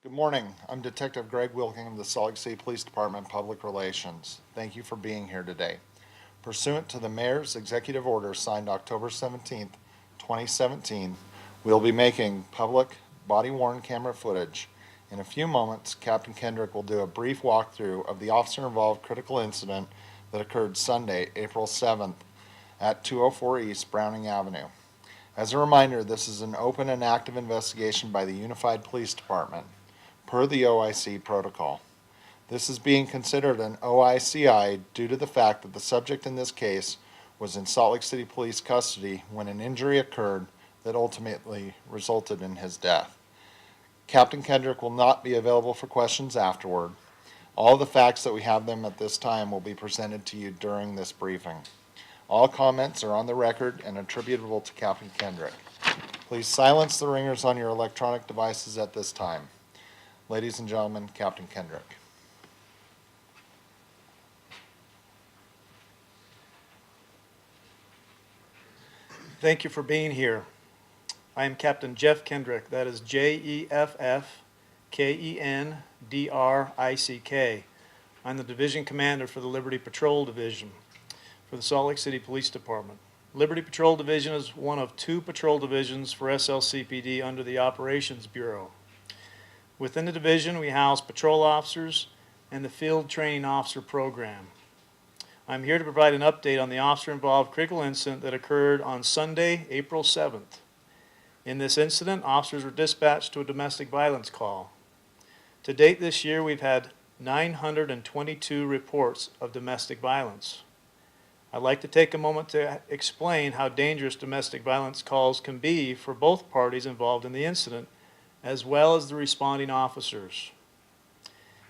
Good morning. I'm Detective Greg Wilking of the Salt Lake City Police Department Public Relations. Thank you for being here today. Pursuant to the Mayor's Executive Order signed October 17th, 2017, we'll be making public body-worn camera footage. In a few moments, Captain Kendrick will do a brief walkthrough of the officer-involved critical incident that occurred Sunday, April 7th at 204 East Browning Avenue. As a reminder, this is an open and active investigation by the Unified Police Department, per the OICI protocol. This is being considered an OICI due to the fact that the subject in this case was in Salt Lake City Police custody when an injury occurred that ultimately resulted in his death. Captain Kendrick will not be available for questions afterward. All the facts that we have them at this time will be presented to you during this briefing. All comments are on the record and attributable to Captain Kendrick. Please silence the ringers on your electronic devices at this time. Ladies and gentlemen, Captain Kendrick. Thank you for being here. I am Captain Jeff Kendrick. That is Jeffkendrick. I'm the Division Commander for the Liberty Patrol Division for the Salt Lake City Police Department. Liberty Patrol Division is one of two patrol divisions for SLCPD under the Operations Bureau. Within the division, we house patrol officers and the Field Training Officer Program. I'm here to provide an update on the officer-involved critical incident that occurred on Sunday, April 7th. In this incident, officers were dispatched to a domestic violence call. To date this year, we've had 922 reports of domestic violence. I'd like to take a moment to explain how dangerous domestic violence calls can be for both parties involved in the incident, as well as the responding officers.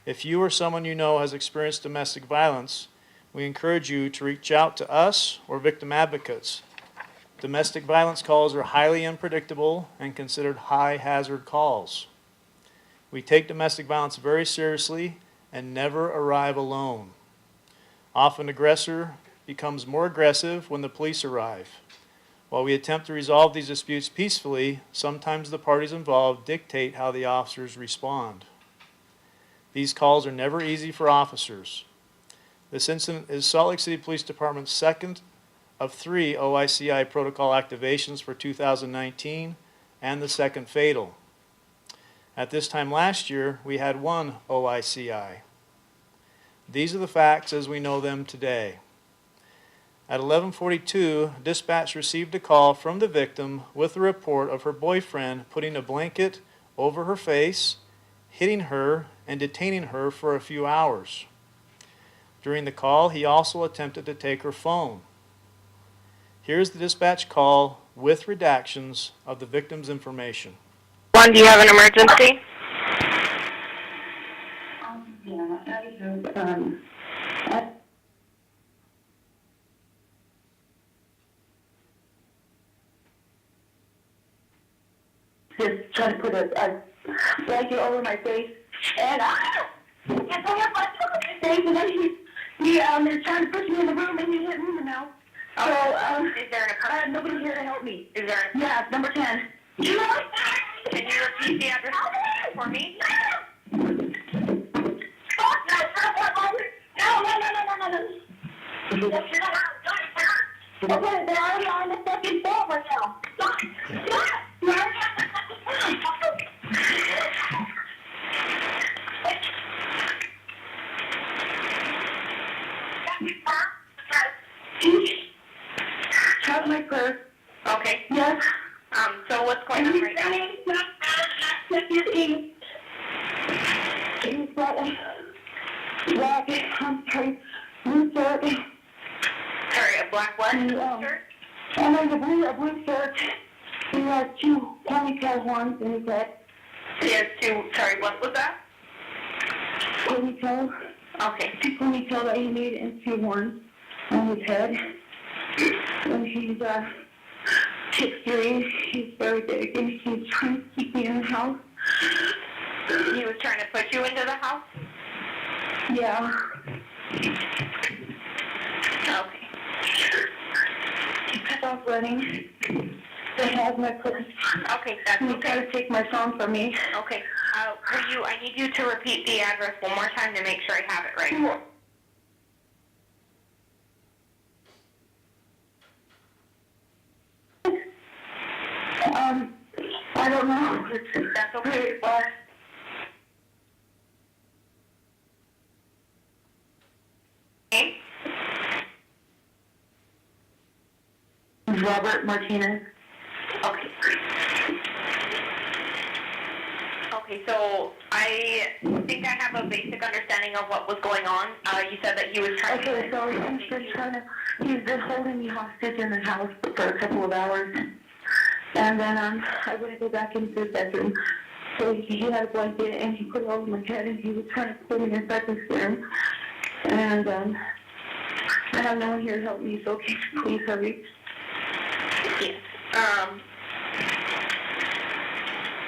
If you or someone you know has experienced domestic violence, we encourage you to reach out to us or victim advocates. Domestic violence calls are highly unpredictable and considered high-hazard calls. We take domestic violence very seriously and never arrive alone. Often, aggressor becomes more aggressive when the police arrive. While we attempt to resolve these disputes peacefully, sometimes the parties involved dictate how the officers respond. These calls are never easy for officers. This incident is Salt Lake City Police Department's second of 3 OICI protocol activations for 2019 and the second fatal. At this time last year, we had 1 OICI. These are the facts as we know them today. At 11:42, dispatch received a call from the victim with a report of her boyfriend putting a blanket over her face, hitting her, and detaining her for a few hours. During the call, he also attempted to take her phone. Here's the dispatch call with redactions of the victim's information. 1, do you have an emergency? Yeah, I just trying to put a blanket over my face, and it's all up my face, and then they're trying to push me in the room, and he hit me in the mouth. So, Is there an I had nobody here to help me. Is there a Yeah, number 10. Can you repeat the address for me? No. Okay, they're already on the second floor right now. Stop. Have my purse. Okay. Yes. So what's going on right now? Black, I'm sorry, blue shirt. Sorry, a black what? And, Shirt? and there's a blue shirt. He has 2 ponytail horns in his head. He has 2, sorry, what was that? Ponytail. Okay. 2 ponytail that he made and 2 horns on his head. And he's 6'3". He's very big, and he's trying to keep me in the house. He was trying to push you into the house? Yeah. Okay. He cut off running. They have my purse. Okay, that's And he okay. tried to take my phone from me. Okay. I need you to repeat the address one more time to make sure I have it right. Sure. I don't know. That's okay. Okay. Robert Martinez. Okay. Okay, so I think I have a basic understanding of what was going on. You said that he was trying to... Okay, so he's been holding me hostage in the house for a couple of hours. And then I went to go back into his bedroom. So he had a blanket and he put it over my head and he was trying to pull me inside this room. And I have no one here to help me, so can you please hurry? Yes.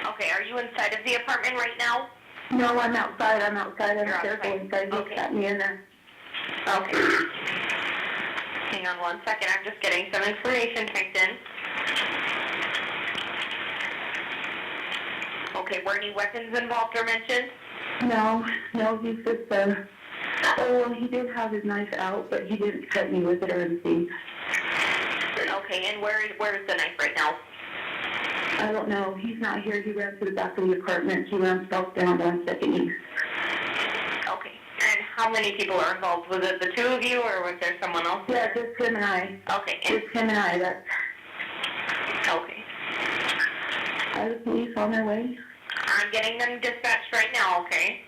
Okay, are you inside of the apartment right now? No, I'm outside. I'm You're careful outside. inside. He Okay. got me in there. Okay. Hang on one second, I'm just getting some information typed in. Okay, were any weapons involved or mentioned? No, he's just, well, he did have his knife out, but he didn't cut me with it or anything. Okay, and where is the knife right now? I don't know. He's not here. He ran to the back of the apartment. He ran himself down on Second East. Okay, and how many people are involved? Was it the two of you, or was there someone else? Yeah, just him and I. Okay, and, Just him and I. That's... okay. Are the police on their way? I'm getting them dispatched right now, okay?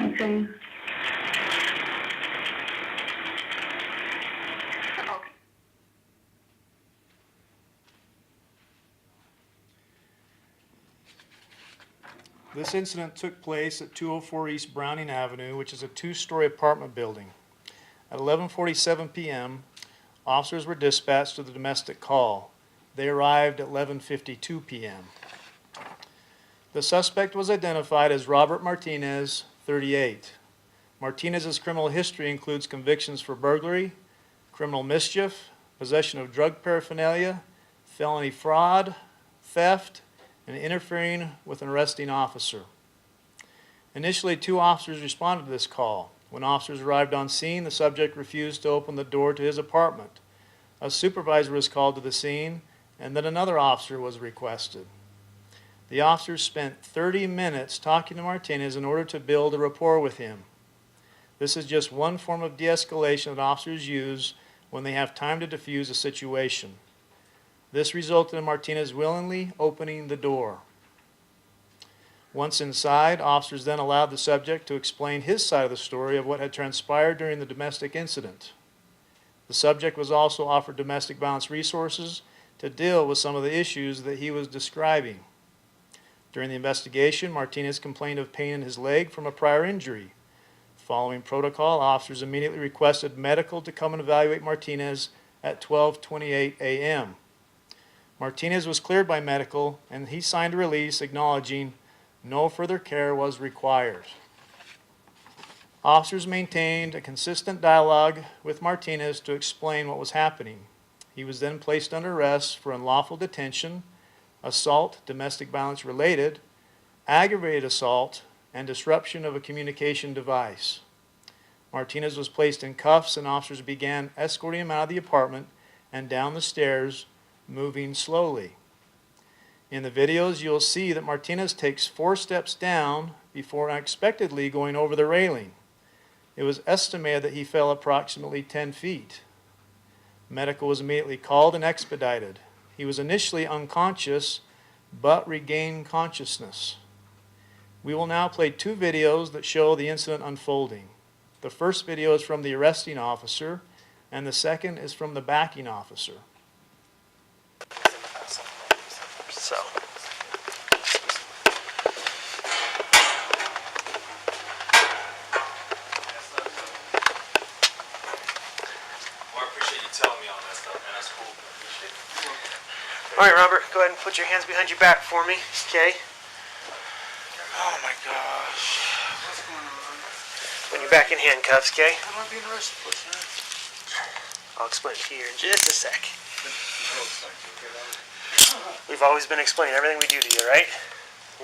Okay. Okay. This incident took place at 204 East Browning Avenue, which is a two-story apartment building. At 11:47 p.m., officers were dispatched to the domestic call. They arrived at 11:52 p.m. The suspect was identified as Robert Martinez, 38. Martinez's criminal history includes convictions for burglary, criminal mischief, possession of drug paraphernalia, felony fraud, theft, and interfering with an arresting officer. Initially, 2 officers responded to this call. When officers arrived on scene, the subject refused to open the door to his apartment. A supervisor was called to the scene, and then another officer was requested. The officers spent 30 minutes talking to Martinez in order to build a rapport with him. This is just one form of de-escalation that officers use when they have time to defuse a situation. This resulted in Martinez willingly opening the door. Once inside, officers then allowed the subject to explain his side of the story of what had transpired during the domestic incident. The subject was also offered domestic violence resources to deal with some of the issues that he was describing. During the investigation, Martinez complained of pain in his leg from a prior injury. Following protocol, officers immediately requested medical to come and evaluate Martinez at 12:28 a.m. Martinez was cleared by medical, and he signed a release acknowledging no further care was required. Officers maintained a consistent dialogue with Martinez to explain what was happening. He was then placed under arrest for unlawful detention, assault, domestic violence related, aggravated assault, and disruption of a communication device. Martinez was placed in cuffs, and officers began escorting him out of the apartment and down the stairs, moving slowly. In the videos, you'll see that Martinez takes 4 steps down before unexpectedly going over the railing. It was estimated that he fell approximately 10 feet. Medical was immediately called and expedited. He was initially unconscious, but regained consciousness. We will now play 2 videos that show the incident unfolding. The first video is from the arresting officer, and the second is from the backing officer. So. Well, I appreciate you telling me all that stuff, man. That's cool. I appreciate it. All right, Robert, go ahead and put your hands behind your back for me, okay? Oh my gosh. What's going on? When you're back in handcuffs, okay? How am I being arrested for, sir? I'll explain it to you in just a sec. We've always been explaining everything we do to you, right?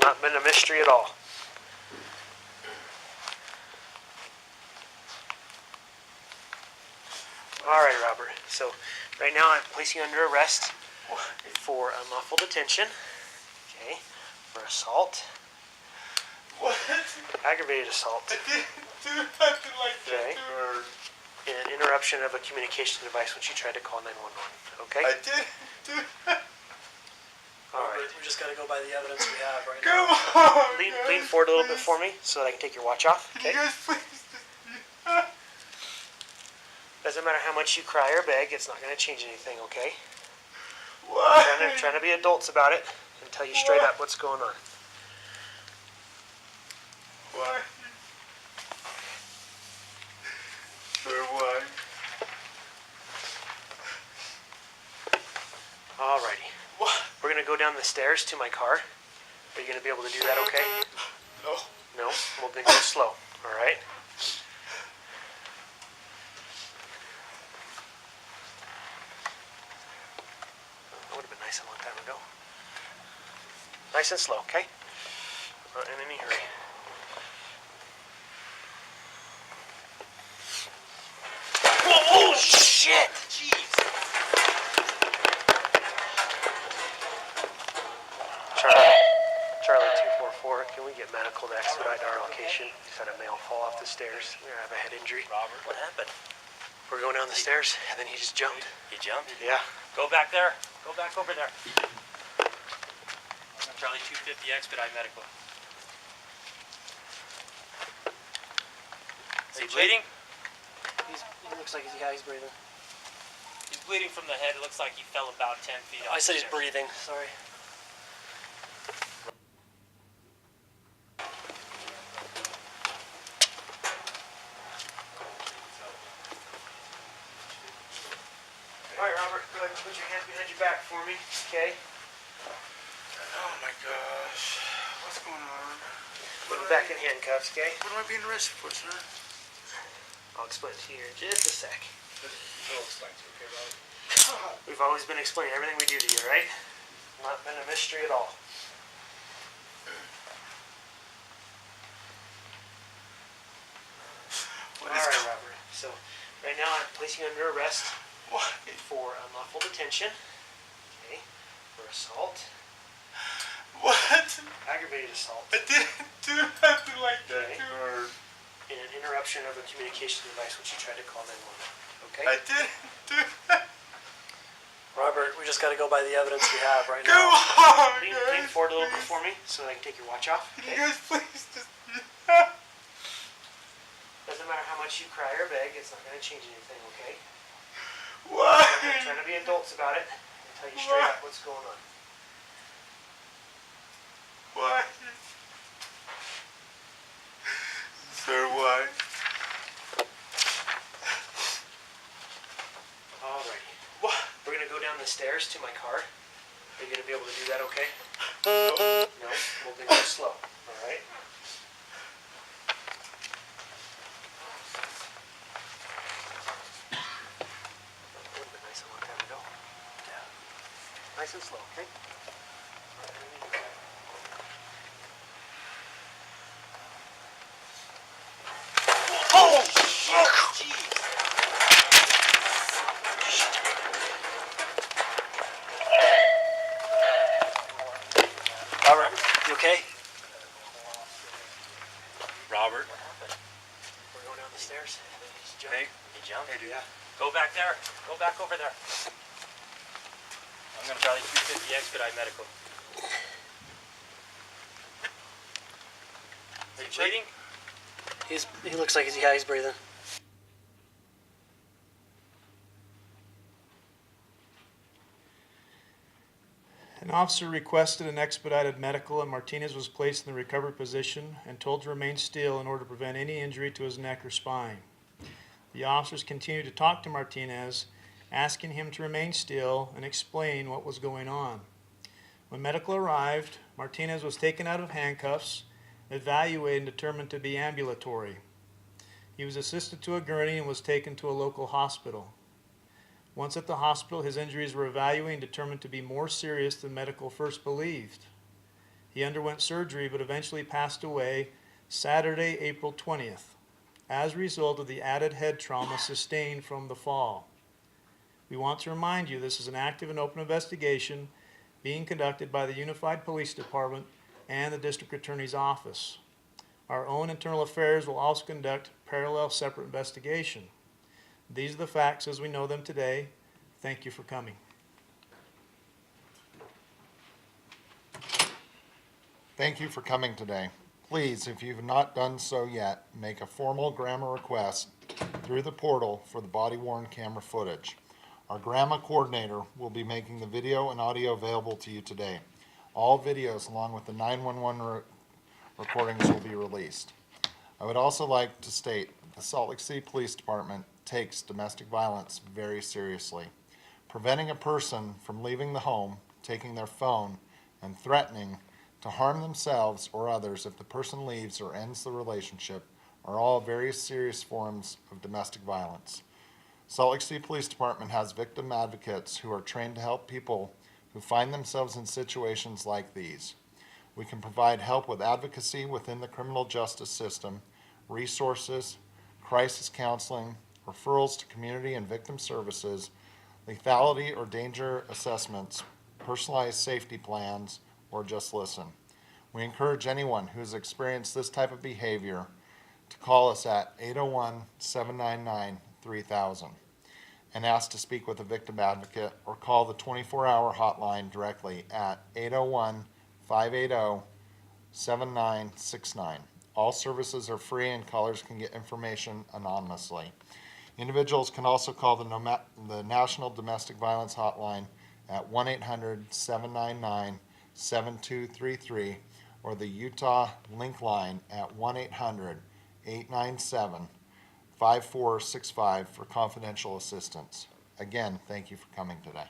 Not been a mystery at all. All right, Robert. So right now I'm placing you under arrest for unlawful detention. Okay. For assault. What? Aggravated assault. I didn't do nothing like Okay. that to her. And interruption of a communication device when she tried to call 911. Okay? I didn't do that. All right. We just gotta go by the evidence we have right Come now. on, Lean guys, forward a little bit please. for me so that I can take your watch off. Can Okay? you guys please? Doesn't matter how much you cry or beg, it's not going to change anything, okay? Why? Trying to be adults about it and tell you straight up what's going on. Why? Sir, why? Alrighty. What? We're going to go down the stairs to my car. Are you going to be able to do that okay? No. No? Well, then go slow, alright? That would have been nice a long time ago. Nice and slow, okay? Not in any hurry. Oh, shit! Jeez! Charlie 244, can we get medical to expedite our location? Just had a male fall off the stairs. We have a head injury. Robert, what happened? We're going down the stairs, and then he just jumped. He jumped? Yeah. Go back there. Go back over there. Charlie 250, expedite medical. Is he bleeding? He looks like he's breathing. He's bleeding from the head. It looks like he fell about 10 feet. I said he's breathing. Sorry. All right, Robert. Go ahead and put your hands behind your back for me. Okay. Oh my gosh. What's going on? Put him back in handcuffs. Okay. What am I being arrested for, sir? I'll explain to you in just a sec. I'll explain to you, okay, Robert? We've always been explaining everything we do to you, right? Not been a mystery at all. What All is right, going on? Robert. So right now I'm placing you under arrest What? for unlawful detention. Okay. For assault, What? aggravated assault, I didn't do nothing like that Okay. to her. and an interruption of a communication device when she tried to call 911. Okay. I didn't do that. Robert, we just gotta go by the evidence we have right Come now. on, Lean guys. forward a little bit please. for me so that I can take your watch off. Can Okay. you guys please just... Doesn't matter how much you cry or beg, it's not going to change anything, okay? Why? Trying to be adults about it and tell you straight up what's going on. Why? Sir, why? Alrighty. What? We're going to go down the stairs to my car. Are you going to be able to do that okay? No? Well, then go slow, alright? That would have been nice a long time ago. Yeah. Nice and slow, okay? Oh, shit! Jeez! Robert, you okay? Robert. We're going down the stairs. He's jumped. Hey. He jumped? Hey, dude. Yeah. Go back there. Go back over there. I'm gonna Charlie 250, expedite medical. Are you bleeding? He looks like he's breathing. An officer requested an expedited medical, and Martinez was placed in the recovered position and told to remain still in order to prevent any injury to his neck or spine. The officers continued to talk to Martinez, asking him to remain still and explain what was going on. When medical arrived, Martinez was taken out of handcuffs, evaluated and determined to be ambulatory. He was assisted to a gurney and was taken to a local hospital. Once at the hospital, his injuries were evaluated and determined to be more serious than medical first believed. He underwent surgery but eventually passed away Saturday, April 20th, as a result of the added head trauma sustained from the fall. We want to remind you this is an active and open investigation being conducted by the Unified Police Department and the District Attorney's Office. Our own internal affairs will also conduct parallel separate investigation. These are the facts as we know them today. Thank you for coming. Thank you for coming today. Please, if you've not done so yet, make a formal grammar request through the portal for the body-worn camera footage. Our GRAMA coordinator will be making the video and audio available to you today. All videos along with the 911 recordings will be released. I would also like to state that the Salt Lake City Police Department takes domestic violence very seriously. Preventing a person from leaving the home, taking their phone, and threatening to harm themselves or others if the person leaves or ends the relationship are all very serious forms of domestic violence. Salt Lake City Police Department has victim advocates who are trained to help people who find themselves in situations like these. We can provide help with advocacy within the criminal justice system, resources, crisis counseling, referrals to community and victim services, lethality or danger assessments, personalized safety plans, or just listen. We encourage anyone who has experienced this type of behavior to call us at 801-799-3000 and ask to speak with a victim advocate, or call the 24-hour hotline directly at 801-580-7969. All services are free and callers can get information anonymously. Individuals can also call the National Domestic Violence Hotline at 1-800-799-7233 or the Utah Link Line at 1-800-897-5465 for confidential assistance. Again, thank you for coming today.